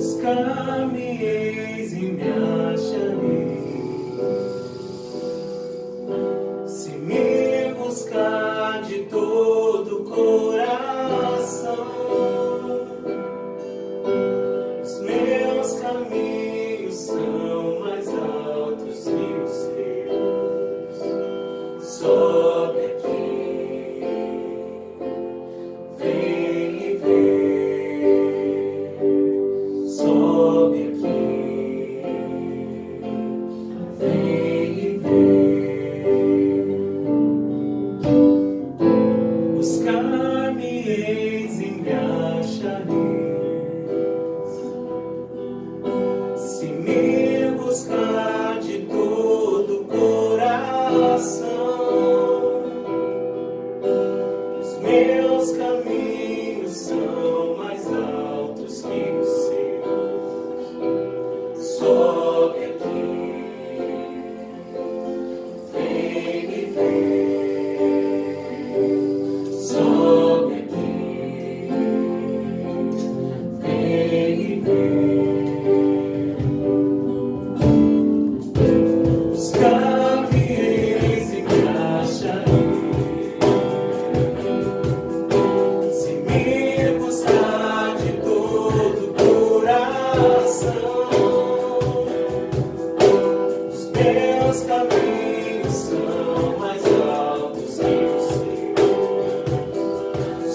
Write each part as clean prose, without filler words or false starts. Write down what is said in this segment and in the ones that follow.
Buscar-me eis e me acharei. Se me buscar de todo o coração, os meus caminhos são mais altos que os teus. Sobe aqui, vem me ver. Sobe aqui, vem me ver. Buscar-me eis e me achareis. Se me buscar de todo o coração, os meus caminhos são mais altos que os seus. Sobe aqui, vem me ver. Sobe aqui, vem me ver. Buscar-me eis e me acharei. Se me buscar de todo o coração, os meus caminhos são mais altos que os seus.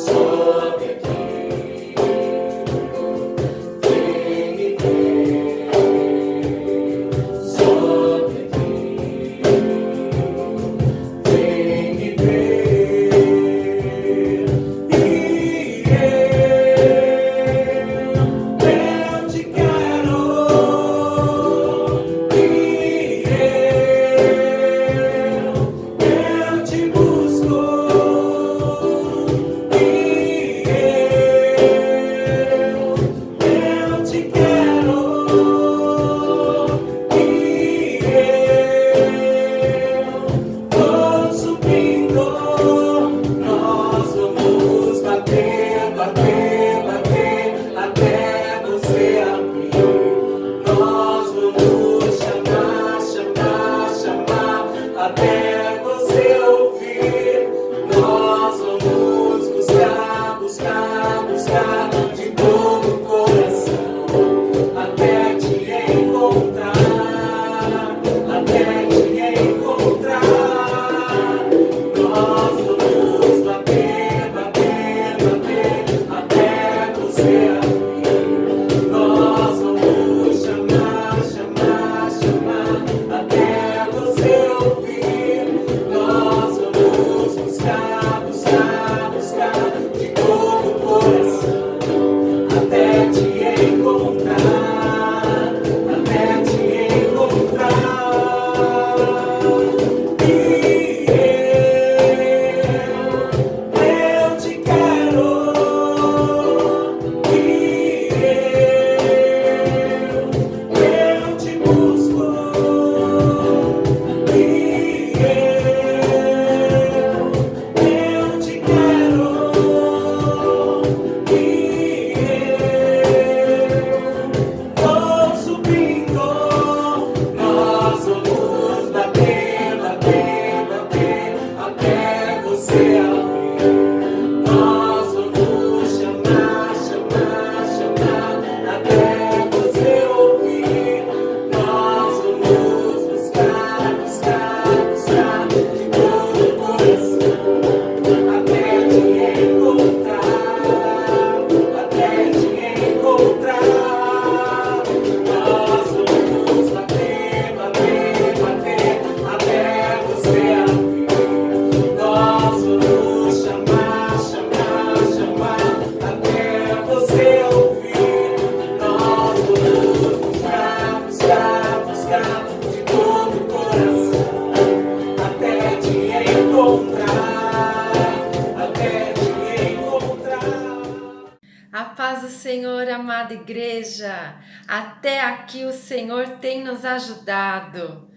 Sobe aqui, vem me ver. Sobe aqui, vem me ver. E eu te quero. E eu te busco. E eu te quero. E eu vou subindo. Nós vamos bater, bater, bater até você abrir. Nós vamos chamar, chamar, chamar até você ouvir. Nós vamos buscar, buscar, buscar de todo o coração até te encontrar, até te encontrar. Nós vamos bater, bater, bater até você abrir. Nós vamos chamar, chamar, chamar até você ouvir. Nós vamos buscar, buscar, buscar de todo o coração até te encontrar, até te encontrar. E eu te quero. E eu te busco. E eu te quero. E vou subindo. Nós vamos bater, bater, bater até você abrir. Nós vamos chamar, chamar, chamar até você ouvir. Nós vamos buscar, buscar, buscar de todo o coração até te encontrar, até te encontrar. Nós vamos bater, bater, bater até você abrir. Nós vamos chamar, chamar, chamar até você ouvir. Nós vamos buscar, buscar, buscar de todo o coração até te encontrar, até te encontrar. A paz do Senhor, amada igreja. Até aqui o Senhor tem nos ajudado.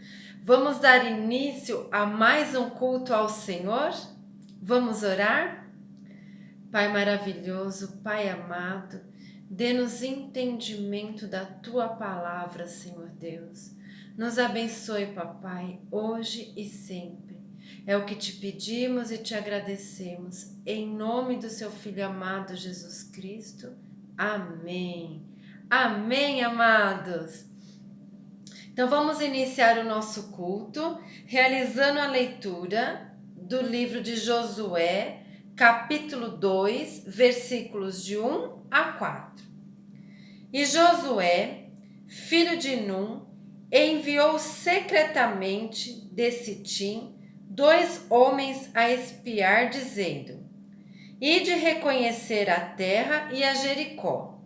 Vamos dar início a mais um culto ao Senhor? Vamos orar? Pai maravilhoso, Pai amado, Dê-nos entendimento da Tua palavra, Senhor Deus. Nos abençoe, Papai, hoje e sempre. É o que te pedimos e te agradecemos. Em nome do Seu Filho amado Jesus Cristo. Amém. Amém, amados. Então vamos iniciar o nosso culto realizando a leitura do livro de Josué, capítulo 2, versículos de 1 a 4. E Josué, filho de Num, enviou secretamente de Sitim 2 homens a espiar, dizendo: Ide reconhecer a terra e a Jericó.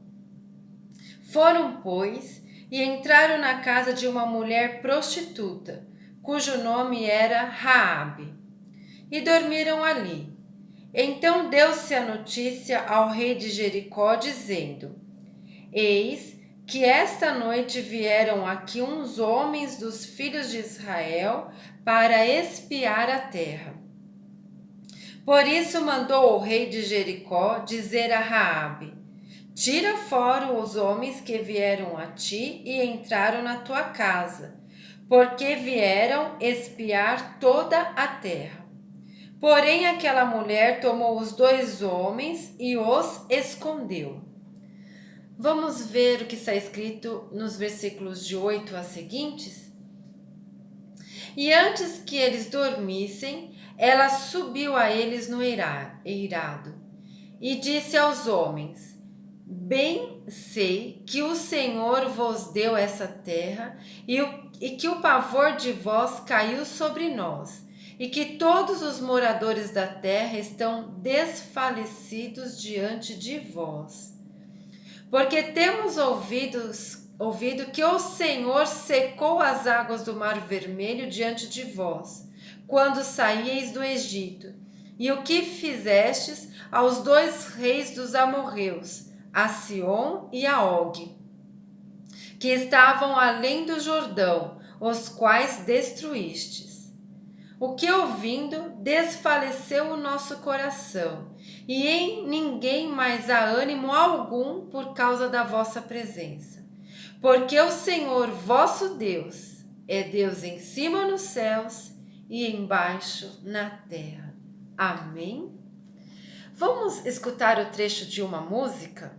Foram, pois, e entraram na casa de uma mulher prostituta, cujo nome era Raabe, e dormiram ali. Então deu-se a notícia ao rei de Jericó, dizendo: Eis que esta noite vieram aqui uns homens dos filhos de Israel para espiar a terra. Por isso mandou o rei de Jericó dizer a Raabe: Tira fora os homens que vieram a ti e entraram na tua casa, porque vieram espiar toda a terra. Porém aquela mulher tomou os 2 homens e os escondeu. Vamos ver o que está escrito nos versículos de 8 a seguintes? E antes que eles dormissem, ela subiu a eles no eirado e disse aos homens: Bem sei que o Senhor vos deu essa terra e que o pavor de vós caiu sobre nós, e que todos os moradores da terra estão desfalecidos diante de vós. Porque temos ouvido que o Senhor secou as águas do Mar Vermelho diante de vós, quando saíeis do Egito, e o que fizestes aos 2 reis dos amorreus, a Sion e a Og, que estavam além do Jordão, os quais destruístes. O que ouvindo, desfaleceu o nosso coração, e em ninguém mais há ânimo algum por causa da vossa presença. Porque o Senhor vosso Deus é Deus em cima nos céus e embaixo na terra. Amém? Vamos escutar o trecho de uma música?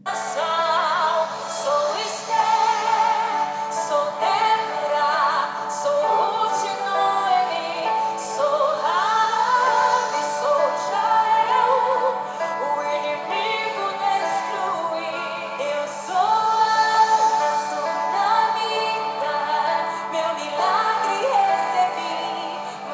Sou Esther, sou Débora, sou Ruth e Noemi, sou Raabe, sou Jael, o inimigo destruí. Eu sou Ana, sou Sunamita, meu milagre recebi.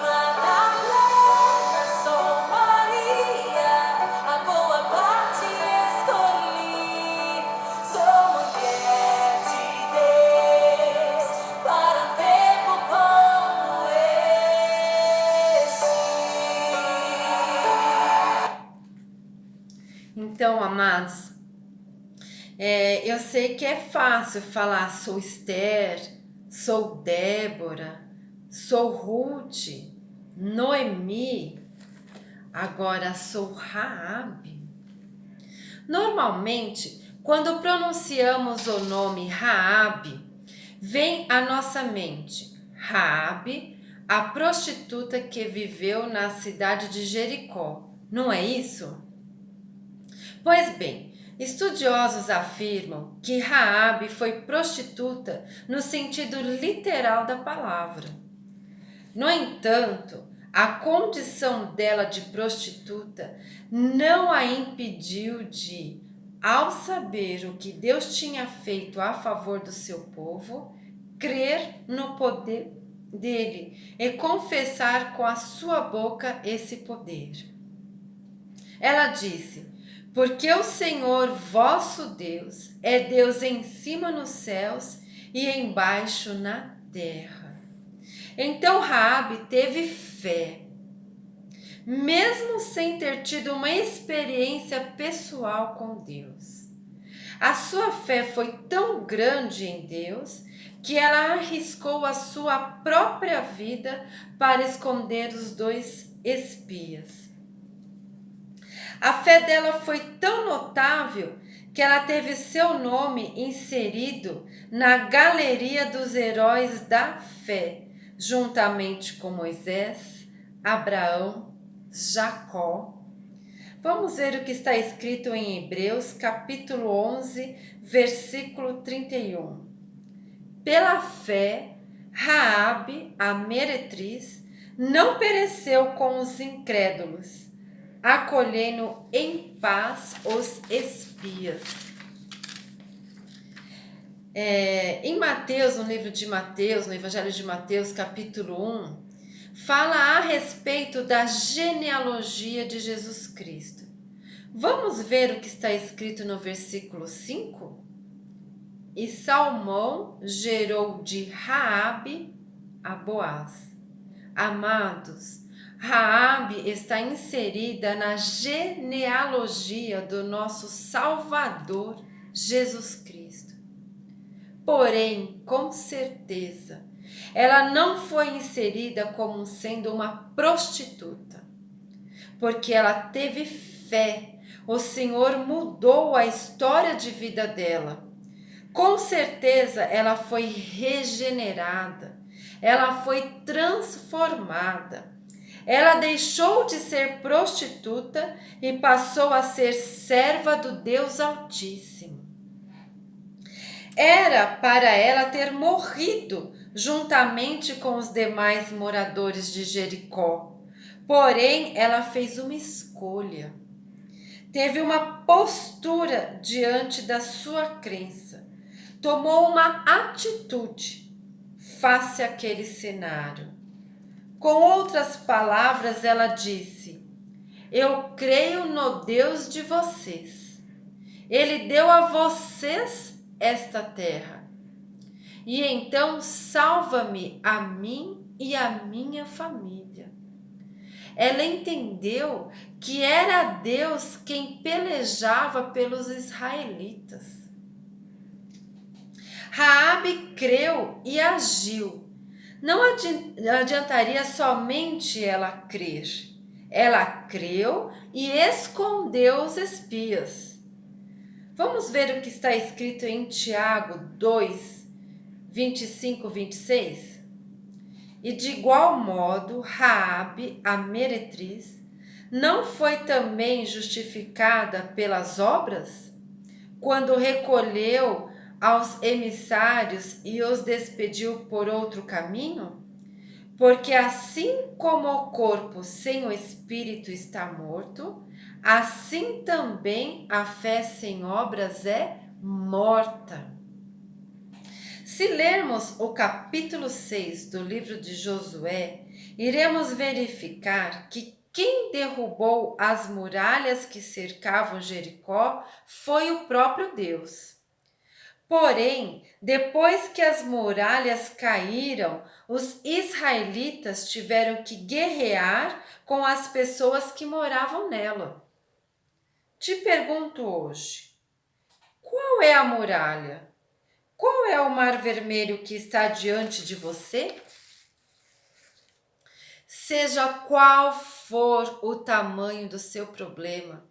Madalena, sou Maria, a boa parte escolhi. Sou mulher de Deus para um tempo como esse. Então, amados, eu sei que é fácil falar sou Esther, sou Débora, sou Ruth, Noemi, agora sou Raabe. Normalmente, quando pronunciamos o nome Raabe, vem à nossa mente Raabe, a prostituta que viveu na cidade de Jericó, não é isso? Pois bem, estudiosos afirmam que Raabe foi prostituta no sentido literal da palavra. No entanto, a condição dela de prostituta não a impediu de, ao saber o que Deus tinha feito a favor do seu povo, crer no poder dele e confessar com a sua boca esse poder. Ela disse: Porque o Senhor vosso Deus é Deus em cima nos céus e embaixo na terra. Então Raabe teve fé, mesmo sem ter tido uma experiência pessoal com Deus. A sua fé foi tão grande em Deus que ela arriscou a sua própria vida para esconder os 2 espias. A fé dela foi tão notável que ela teve seu nome inserido na galeria dos heróis da fé, juntamente com Moisés, Abraão, Jacó. Vamos ver o que está escrito em Hebreus, capítulo 11, versículo 31. Pela fé, Raabe, a meretriz, não pereceu com os incrédulos, acolhendo em paz os espias. Em Mateus, no livro de Mateus, no Evangelho de Mateus, capítulo 1, fala a respeito da genealogia de Jesus Cristo. Vamos ver o que está escrito no versículo 5? E Salmão gerou de Raabe a Boaz. Amados, Raabe está inserida na genealogia do nosso Salvador Jesus Cristo. Porém, com certeza, ela não foi inserida como sendo uma prostituta, porque ela teve fé. O Senhor mudou a história de vida dela. Com certeza, ela foi regenerada, ela foi transformada. Ela deixou de ser prostituta e passou a ser serva do Deus Altíssimo. Era para ela ter morrido juntamente com os demais moradores de Jericó. Porém, ela fez uma escolha. Teve uma postura diante da sua crença. Tomou uma atitude face àquele cenário. Com outras palavras, ela disse: eu creio no Deus de vocês. Ele deu a vocês esta terra. E então salva-me a mim e a minha família. Ela entendeu que era Deus quem pelejava pelos israelitas. Raabe creu e agiu. Não adiantaria somente ela crer. Ela creu e escondeu os espias. Vamos ver o que está escrito em Tiago 2, 25, 26? E de igual modo, Raabe, a meretriz, não foi também justificada pelas obras, quando recolheu aos emissários e os despediu por outro caminho? Porque assim como o corpo sem o espírito está morto, assim também a fé sem obras é morta. Se lermos o capítulo 6 do livro de Josué, iremos verificar que quem derrubou as muralhas que cercavam Jericó foi o próprio Deus. Porém, depois que as muralhas caíram, os israelitas tiveram que guerrear com as pessoas que moravam nela. Te pergunto hoje, qual é a muralha? Qual é o mar vermelho que está diante de você? Seja qual for o tamanho do seu problema,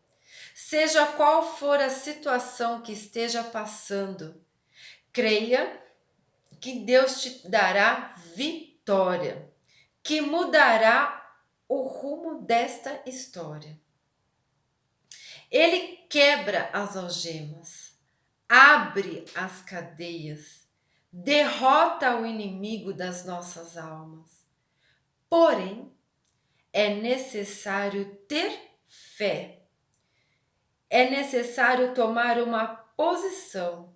seja qual for a situação que esteja passando, creia que Deus te dará vitória, que mudará o rumo desta história. Ele quebra as algemas, abre as cadeias, derrota o inimigo das nossas almas. Porém, é necessário ter fé. É necessário tomar uma posição.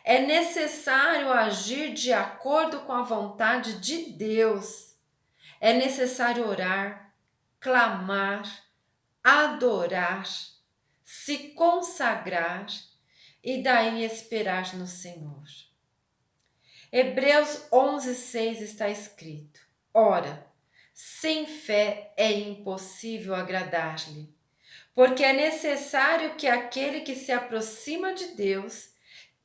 É necessário agir de acordo com a vontade de Deus. É necessário orar, clamar, adorar, se consagrar e daí esperar no Senhor. Hebreus 11:6 está escrito: ora, sem fé é impossível agradar-lhe, porque é necessário que aquele que se aproxima de Deus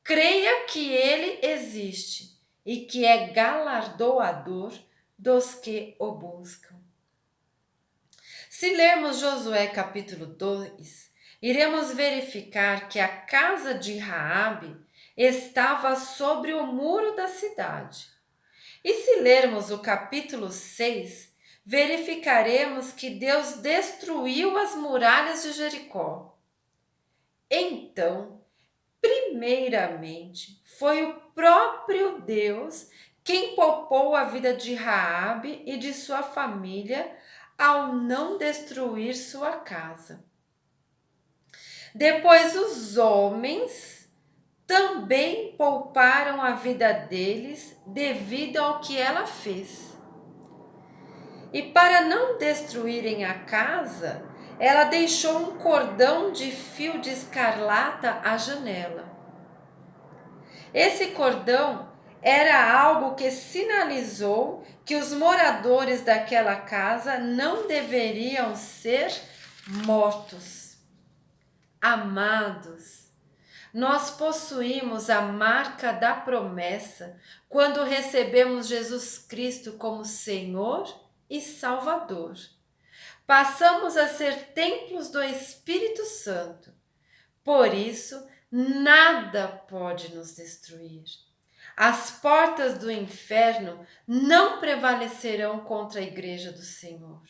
creia que ele existe e que é galardoador dos que o buscam. Se lermos Josué capítulo 2, iremos verificar que a casa de Raabe estava sobre o muro da cidade. E se lermos o capítulo 6, verificaremos que Deus destruiu as muralhas de Jericó. Então, primeiramente, foi o próprio Deus quem poupou a vida de Raabe e de sua família ao não destruir sua casa. Depois os homens também pouparam a vida deles devido ao que ela fez. E para não destruírem a casa, ela deixou um cordão de fio de escarlata à janela. Esse cordão era algo que sinalizou que os moradores daquela casa não deveriam ser mortos. Amados, nós possuímos a marca da promessa quando recebemos Jesus Cristo como Senhor e Salvador. Passamos a ser templos do Espírito Santo. Por isso, nada pode nos destruir. As portas do inferno não prevalecerão contra a igreja do Senhor.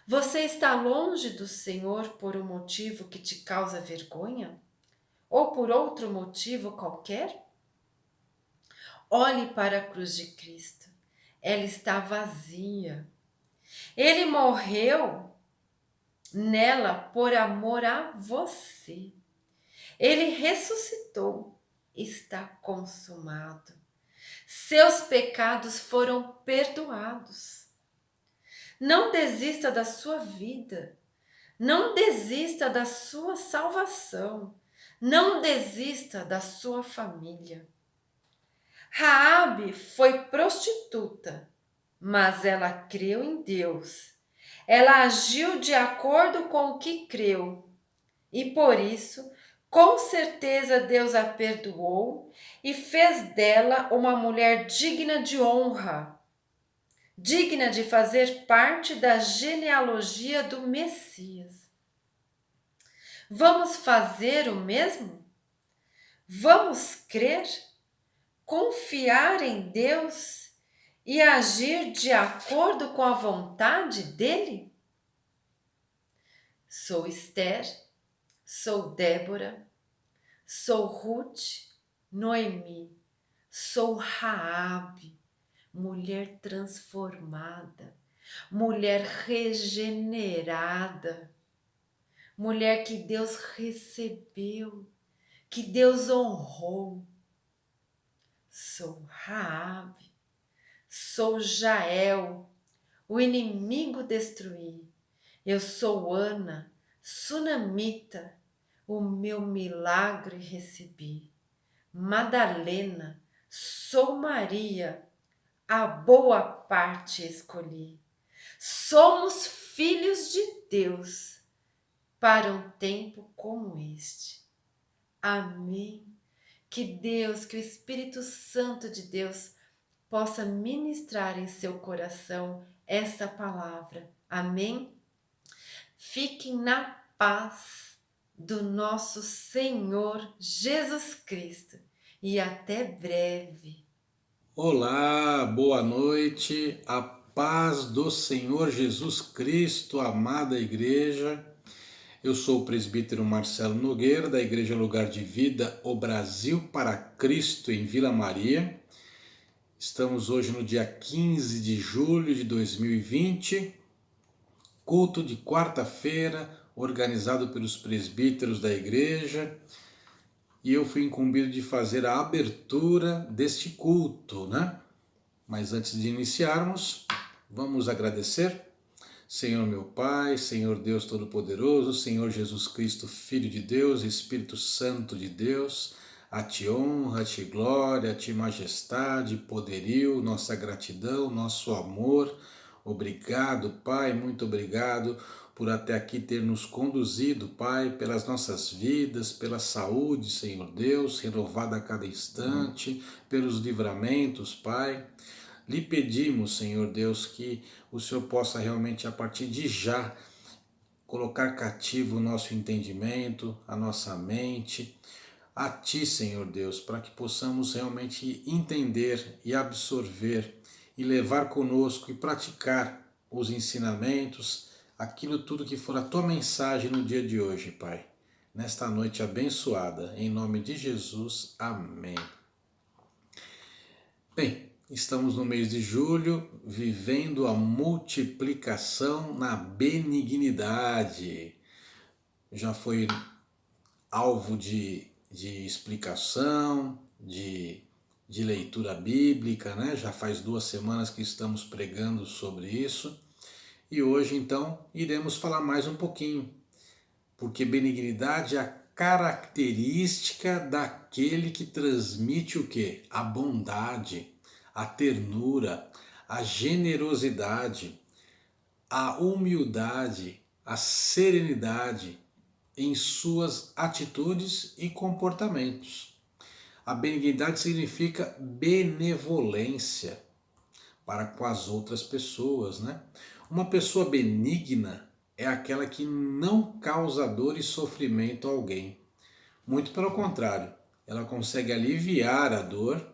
Você está longe do Senhor por um motivo que te causa vergonha? Ou por outro motivo qualquer? Olhe para a cruz de Cristo. Ela está vazia. Ele morreu nela por amor a você. Ele ressuscitou. Está consumado. Seus pecados foram perdoados. Não desista da sua vida. Não desista da sua salvação. Não desista da sua família. Raabe foi prostituta, mas ela creu em Deus. Ela agiu de acordo com o que creu. E por isso, com certeza Deus a perdoou e fez dela uma mulher digna de honra, digna de fazer parte da genealogia do Messias. Vamos fazer o mesmo? Vamos crer, confiar em Deus e agir de acordo com a vontade dele? Sou Esther, sou Débora, sou Ruth, Noemi, sou Raabe, mulher transformada, mulher regenerada, mulher que Deus recebeu, que Deus honrou. Sou Raabe, sou Jael, o inimigo destruí. Eu sou Ana, sunamita, o meu milagre recebi. Madalena, sou Maria, a boa parte escolhi. Somos filhos de Deus para um tempo como este. Amém. Que Deus, que o Espírito Santo de Deus possa ministrar em seu coração esta palavra. Amém? Fiquem na paz do nosso Senhor Jesus Cristo e até breve. Olá, boa noite, a paz do Senhor Jesus Cristo, amada igreja. Eu sou o presbítero Marcelo Nogueira, da Igreja Lugar de Vida, o Brasil para Cristo, em Vila Maria. Estamos hoje no dia 15 de julho de 2020, culto de quarta-feira, organizado pelos presbíteros da igreja. E eu fui incumbido de fazer a abertura deste culto, né? Mas antes de iniciarmos, vamos agradecer. Senhor meu Pai, Senhor Deus Todo-Poderoso, Senhor Jesus Cristo, Filho de Deus, Espírito Santo de Deus, a Ti honra, a Ti glória, a Ti majestade, poderio, nossa gratidão, nosso amor. Obrigado, Pai, muito obrigado por até aqui ter nos conduzido, Pai, pelas nossas vidas, pela saúde, Senhor Deus, renovada a cada instante, pelos livramentos, Pai. Lhe pedimos, Senhor Deus, que o Senhor possa realmente, a partir de já, colocar cativo o nosso entendimento, a nossa mente, a Ti, Senhor Deus, para que possamos realmente entender e absorver e levar conosco e praticar os ensinamentos, aquilo tudo que for a Tua mensagem no dia de hoje, Pai. Nesta noite abençoada, em nome de Jesus, amém. Bem, estamos no mês de julho, vivendo a multiplicação na benignidade. Já foi alvo de explicação, de leitura bíblica, né? Já faz 2 semanas que estamos pregando sobre isso. E hoje, então, iremos falar mais um pouquinho, porque benignidade é a característica daquele que transmite o quê? A bondade, a ternura, a generosidade, a humildade, a serenidade em suas atitudes e comportamentos. A benignidade significa benevolência para com as outras pessoas, né? Uma pessoa benigna é aquela que não causa dor e sofrimento a alguém. Muito pelo contrário, ela consegue aliviar a dor,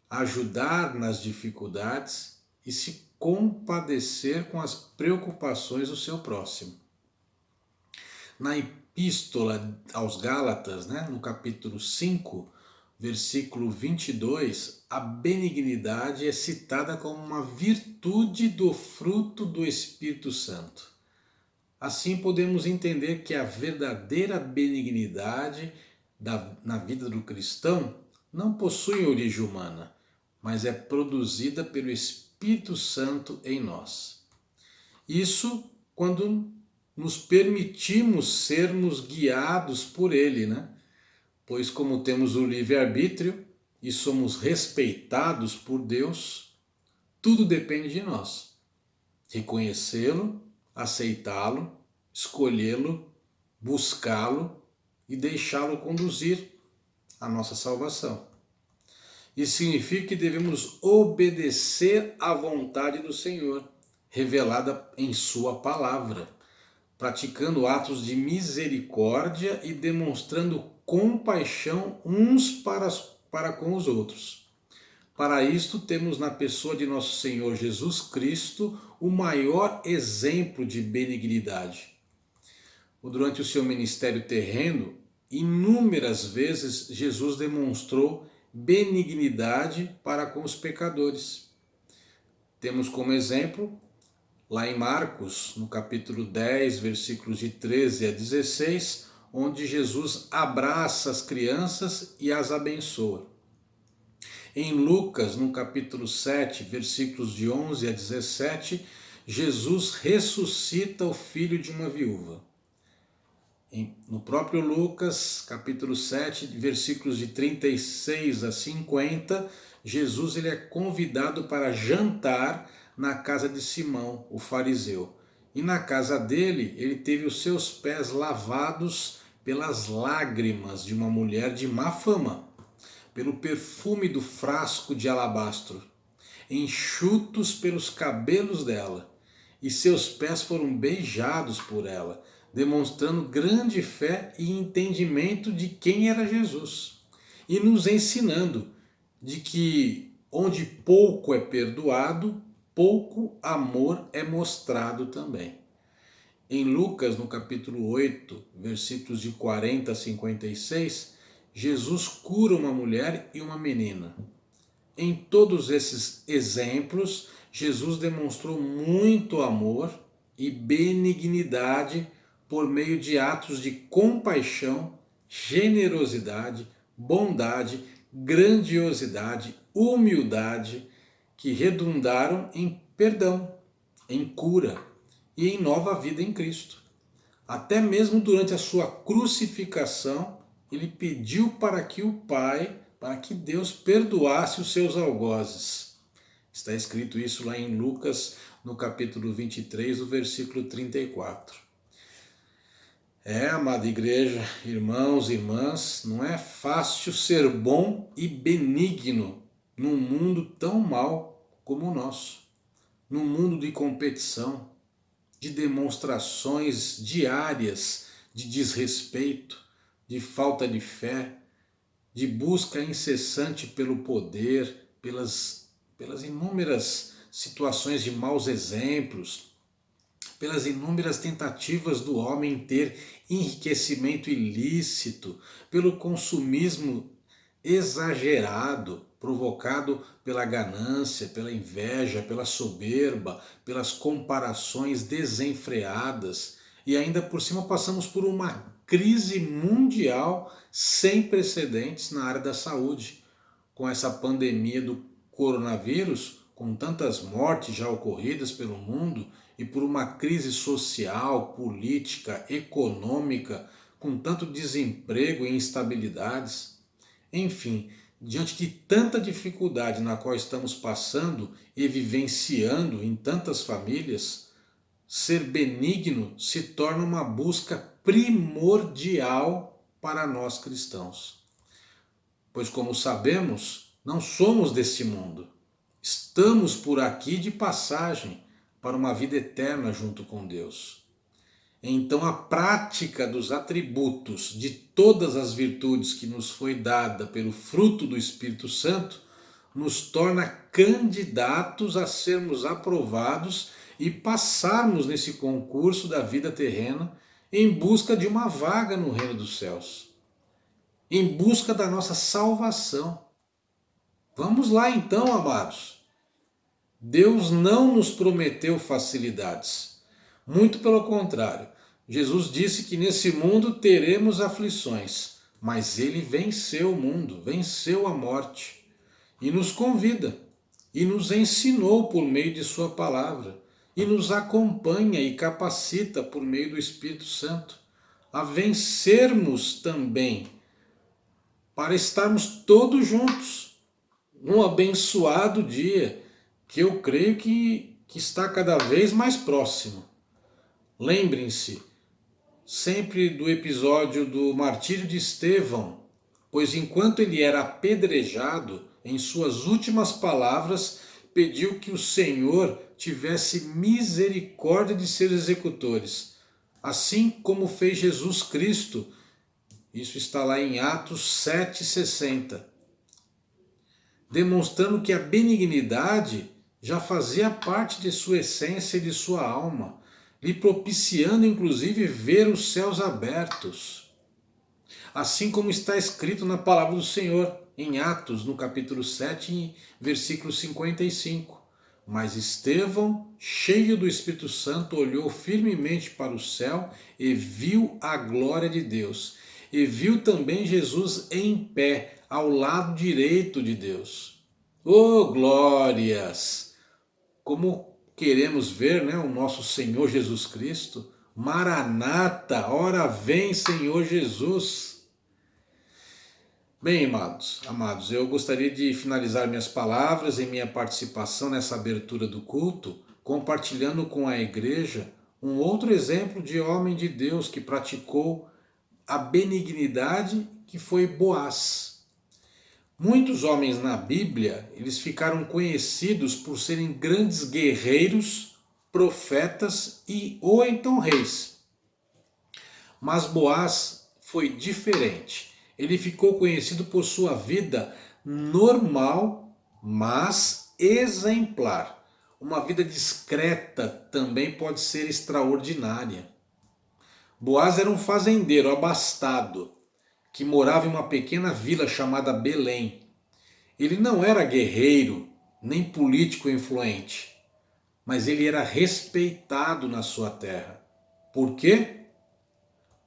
ajudar nas dificuldades e se compadecer com as preocupações do seu próximo. Na Epístola aos Gálatas, né, no capítulo 5, versículo 22, a benignidade é citada como uma virtude do fruto do Espírito Santo. Assim podemos entender que a verdadeira benignidade na vida do cristão não possui origem humana, mas é produzida pelo Espírito Santo em nós. Isso quando nos permitimos sermos guiados por Ele, né? Pois como temos o livre-arbítrio e somos respeitados por Deus, tudo depende de nós. Reconhecê-lo, aceitá-lo, escolhê-lo, buscá-lo e deixá-lo conduzir a nossa salvação. Isso significa que devemos obedecer à vontade do Senhor, revelada em Sua palavra, praticando atos de misericórdia e demonstrando compaixão uns para com os outros. Para isto, temos na pessoa de nosso Senhor Jesus Cristo o maior exemplo de benignidade. Durante o seu ministério terreno, inúmeras vezes Jesus demonstrou benignidade para com os pecadores. Temos como exemplo, lá em Marcos, no capítulo 10, versículos de 13 a 16, onde Jesus abraça as crianças e as abençoa. Em Lucas, no capítulo 7, versículos de 11 a 17, Jesus ressuscita o filho de uma viúva. No próprio Lucas, capítulo 7, versículos de 36 a 50, Jesus ele é convidado para jantar na casa de Simão, o fariseu. E na casa dele, ele teve os seus pés lavados pelas lágrimas de uma mulher de má fama, pelo perfume do frasco de alabastro, enxutos pelos cabelos dela, e seus pés foram beijados por ela, demonstrando grande fé e entendimento de quem era Jesus, e nos ensinando de que onde pouco é perdoado, pouco amor é mostrado também. Em Lucas, no capítulo 8, versículos de 40 a 56, Jesus cura uma mulher e uma menina. Em todos esses exemplos, Jesus demonstrou muito amor e benignidade por meio de atos de compaixão, generosidade, bondade, grandiosidade, humildade, que redundaram em perdão, em cura e em nova vida em Cristo. Até mesmo durante a sua crucificação, ele pediu para que o Pai, para que Deus perdoasse os seus algozes. Está escrito isso lá em Lucas, no capítulo 23, o versículo 34. Amada igreja, irmãos e irmãs, não é fácil ser bom e benigno num mundo tão mau como o nosso, num mundo de competição, de demonstrações diárias de desrespeito, de falta de fé, de busca incessante pelo poder, pelas inúmeras situações de maus exemplos, pelas inúmeras tentativas do homem ter enriquecimento ilícito, pelo consumismo exagerado, provocado pela ganância, pela inveja, pela soberba, pelas comparações desenfreadas, e ainda por cima passamos por uma crise mundial sem precedentes na área da saúde, com essa pandemia do coronavírus, com tantas mortes já ocorridas pelo mundo e por uma crise social, política, econômica, com tanto desemprego e instabilidades. Enfim, diante de tanta dificuldade na qual estamos passando e vivenciando em tantas famílias, ser benigno se torna uma busca primordial para nós cristãos. Pois, como sabemos, não somos deste mundo. Estamos por aqui de passagem para uma vida eterna junto com Deus. Então, a prática dos atributos de todas as virtudes que nos foi dada pelo fruto do Espírito Santo nos torna candidatos a sermos aprovados e passarmos nesse concurso da vida terrena em busca de uma vaga no reino dos céus, em busca da nossa salvação. Vamos lá então, amados. Deus não nos prometeu facilidades. Muito pelo contrário. Jesus disse que nesse mundo teremos aflições, mas ele venceu o mundo, venceu a morte e nos convida e nos ensinou por meio de sua palavra e nos acompanha e capacita por meio do Espírito Santo a vencermos também, para estarmos todos juntos num abençoado dia que eu creio que está cada vez mais próximo. Lembrem-se sempre do episódio do martírio de Estevão, pois enquanto ele era apedrejado, em suas últimas palavras, pediu que o Senhor tivesse misericórdia de seus executores, assim como fez Jesus Cristo. Isso está lá em Atos 7,60. Demonstrando que a benignidade já fazia parte de sua essência e de sua alma, lhe propiciando inclusive ver os céus abertos. Assim como está escrito na palavra do Senhor, em Atos, no capítulo 7, versículo 55. Mas Estevão, cheio do Espírito Santo, olhou firmemente para o céu e viu a glória de Deus. E viu também Jesus em pé, ao lado direito de Deus. Oh, glórias! Como queremos ver, né, o nosso Senhor Jesus Cristo. Maranata, ora vem, Senhor Jesus. Bem, amados, eu gostaria de finalizar minhas palavras e minha participação nessa abertura do culto, compartilhando com a igreja um outro exemplo de homem de Deus que praticou a benignidade, que foi Boaz. Muitos homens na Bíblia, eles ficaram conhecidos por serem grandes guerreiros, profetas ou então reis. Mas Boaz foi diferente. Ele ficou conhecido por sua vida normal, mas exemplar. Uma vida discreta também pode ser extraordinária. Boaz era um fazendeiro abastado, que morava em uma pequena vila chamada Belém. Ele não era guerreiro, nem político influente, mas ele era respeitado na sua terra. Por quê?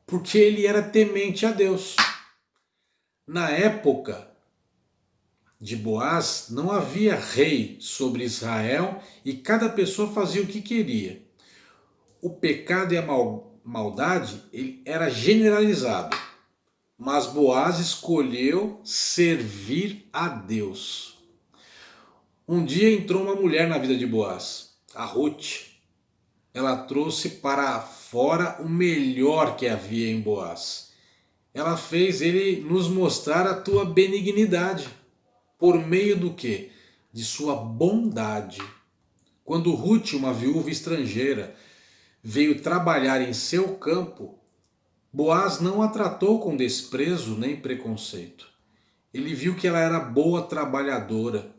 Porque ele era temente a Deus. Na época de Boaz, não havia rei sobre Israel e cada pessoa fazia o que queria. O pecado e a maldade era generalizado. Mas Boaz escolheu servir a Deus. Um dia entrou uma mulher na vida de Boaz, a Ruth. Ela trouxe para fora o melhor que havia em Boaz. Ela fez ele nos mostrar a tua benignidade. Por meio do quê? De sua bondade. Quando Ruth, uma viúva estrangeira, veio trabalhar em seu campo, Boaz não a tratou com desprezo nem preconceito. Ele viu que ela era boa trabalhadora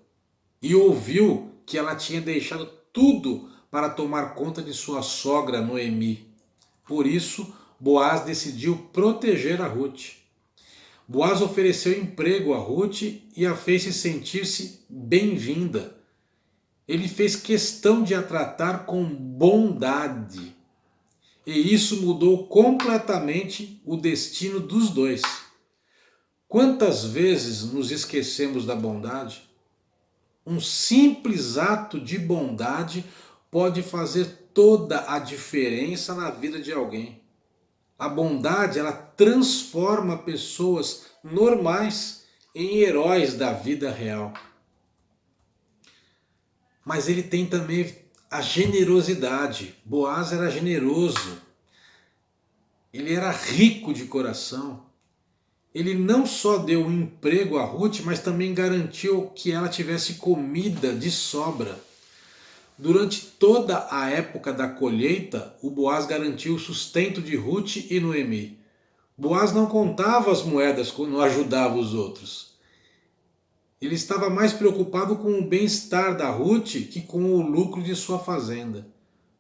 e ouviu que ela tinha deixado tudo para tomar conta de sua sogra Noemi. Por isso, Boaz decidiu proteger a Ruth. Boaz ofereceu emprego a Ruth e a fez sentir-se bem-vinda. Ele fez questão de a tratar com bondade. E isso mudou completamente o destino dos dois. Quantas vezes nos esquecemos da bondade? Um simples ato de bondade pode fazer toda a diferença na vida de alguém. A bondade, ela transforma pessoas normais em heróis da vida real. Mas ele tem também a generosidade. Boaz era generoso. Ele era rico de coração. Ele não só deu um emprego a Ruth, mas também garantiu que ela tivesse comida de sobra. Durante toda a época da colheita, o Boaz garantiu o sustento de Ruth e Noemi. Boaz não contava as moedas quando ajudava os outros. Ele estava mais preocupado com o bem-estar da Ruth que com o lucro de sua fazenda.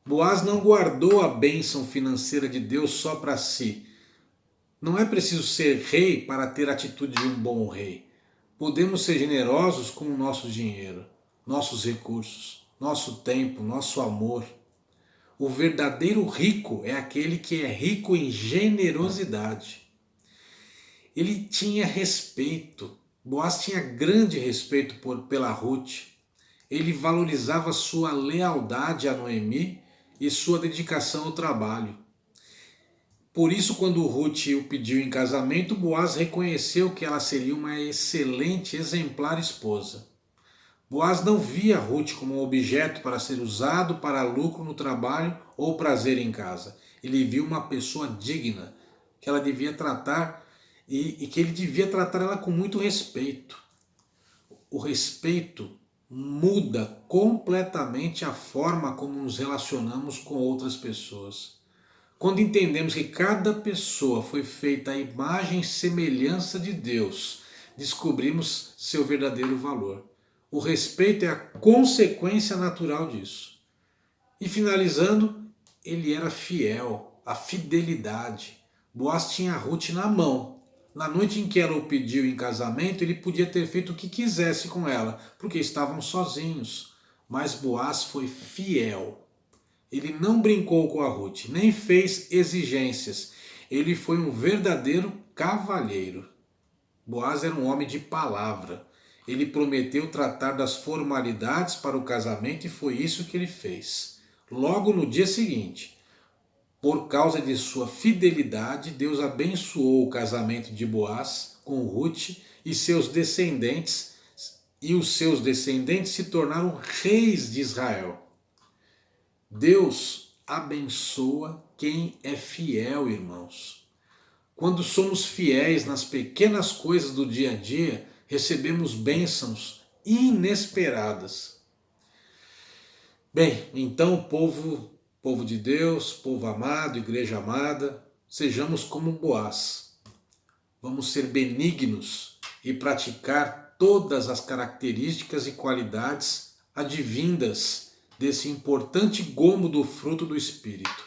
Boaz não guardou a bênção financeira de Deus só para si. Não é preciso ser rei para ter a atitude de um bom rei. Podemos ser generosos com o nosso dinheiro, nossos recursos, nosso tempo, nosso amor. O verdadeiro rico é aquele que é rico em generosidade. Ele tinha respeito. Boaz tinha grande respeito pela Ruth. Ele valorizava sua lealdade a Noemi e sua dedicação ao trabalho. Por isso, quando Ruth o pediu em casamento, Boaz reconheceu que ela seria uma excelente, exemplar esposa. Boaz não via Ruth como um objeto para ser usado para lucro no trabalho ou prazer em casa. Ele viu uma pessoa digna, que ela devia tratar e que ele devia tratar ela com muito respeito. O respeito muda completamente a forma como nos relacionamos com outras pessoas. Quando entendemos que cada pessoa foi feita à imagem e semelhança de Deus, descobrimos seu verdadeiro valor. O respeito é a consequência natural disso. E finalizando, ele era fiel, a fidelidade. Boaz tinha a Ruth na mão. Na noite em que ela o pediu em casamento, ele podia ter feito o que quisesse com ela, porque estavam sozinhos. Mas Boaz foi fiel. Ele não brincou com a Ruth, nem fez exigências. Ele foi um verdadeiro cavalheiro. Boaz era um homem de palavra. Ele prometeu tratar das formalidades para o casamento e foi isso que ele fez. Logo no dia seguinte, por causa de sua fidelidade, Deus abençoou o casamento de Boaz com Ruth e seus descendentes, e os seus descendentes se tornaram reis de Israel. Deus abençoa quem é fiel, irmãos. Quando somos fiéis nas pequenas coisas do dia a dia, recebemos bênçãos inesperadas. Bem, então, povo de Deus, povo amado, igreja amada, sejamos como Boaz. Vamos ser benignos e praticar todas as características e qualidades advindas desse importante gomo do fruto do Espírito.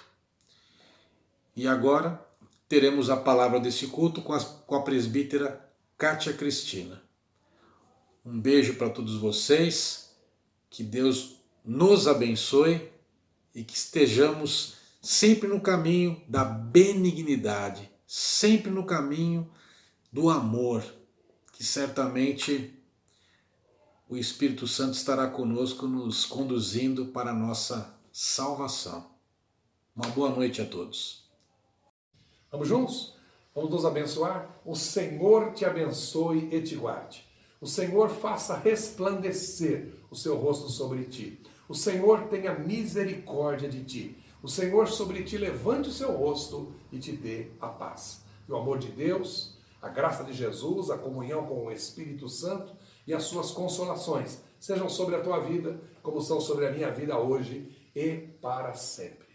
E agora teremos a palavra desse culto com a presbítera Kátia Cristina. Um beijo para todos vocês, que Deus nos abençoe e que estejamos sempre no caminho da benignidade, sempre no caminho do amor, que certamente o Espírito Santo estará conosco, nos conduzindo para a nossa salvação. Uma boa noite a todos. Vamos juntos? Vamos nos abençoar? O Senhor te abençoe e te guarde. O Senhor faça resplandecer o seu rosto sobre ti. O Senhor tenha misericórdia de ti. O Senhor sobre ti levante o seu rosto e te dê a paz. E o amor de Deus, a graça de Jesus, a comunhão com o Espírito Santo e as suas consolações sejam sobre a tua vida, como são sobre a minha vida hoje e para sempre.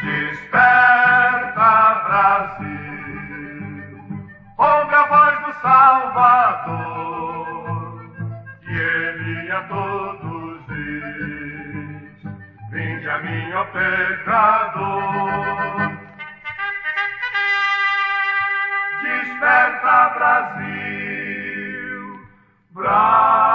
Desperta, Brasil, ouve a voz do Salvador, e ele a todos diz: vinde a mim, ó pecador. Desperta, Brasil, Brasil.